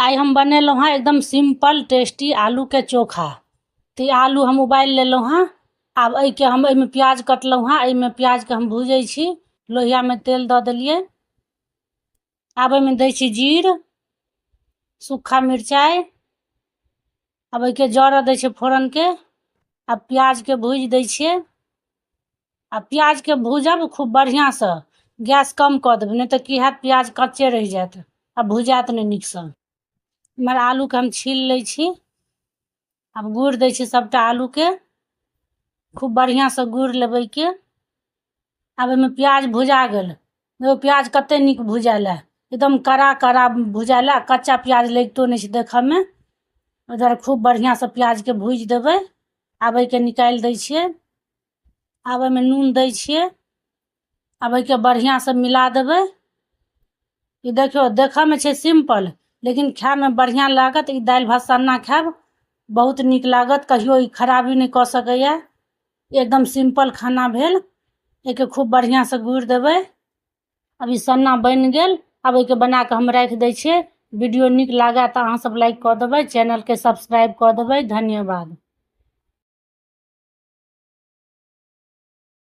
आई हम बनेलहुँ हाँ एकदम सिंपल टेस्टी आलू के चोखा। तो आलू हम उबाल लेलहुँ हाँ। आब एहिके हम एहिमे प्याज कटलहुँ हाँ। एहिमे प्याज के हम भूजै छी। लोहिया में तेल दऽ देलिए। आब एहिमे दै छी जीर, सूखा मिरचाई। अब एहिके जरऽ दै छै फोरन के। अब प्याज के भूज दै छियै। आ प्याज के भूजब खूब बढ़िया से। गैस कम कऽ देबै, नहीं तऽ की हैत प्याज कच्चे रह जायत आ भुजात नहीं नीक सँ। इमहर आलू के हम छील लै छी। अब गुड़ दै छी सबटा आलू के। खूब बढ़िया से गुड़ लेबै के। अब एहिमे प्याज भुजा गेल। देखो प्याज कते नीक भुजायल है। एकदम कड़ा कड़ा भुजायल है, कच्चा प्याज लगितो नहीं छै देखऽ में। उधर खूब बढ़िया से प्याज के भूज देबै। आब एहिके निकालि दै छियै। आब एहिमे नून दै छियै। अब एहिके बढ़िया से मिला देबै। ई देखियो देखऽ में छै सिंपल, लेकिन खाय में बढ़िया लागत। ई दालि भात सन्ना खायब बहुत नीक लागत। कहियो ई खराबी नहीं कऽ सकैया। एकदम सिंपल खाना भेल। एके खूब बढ़िया से गुड़ देबै। अब ई सन्ना बन गेल। अब एके बना के हम राख दै छियै। वीडियो नीक लागत तऽ अहाँ सब लाइक कऽ देबै, चैनल के सब्सक्राइब कऽ देबै। धन्यवाद।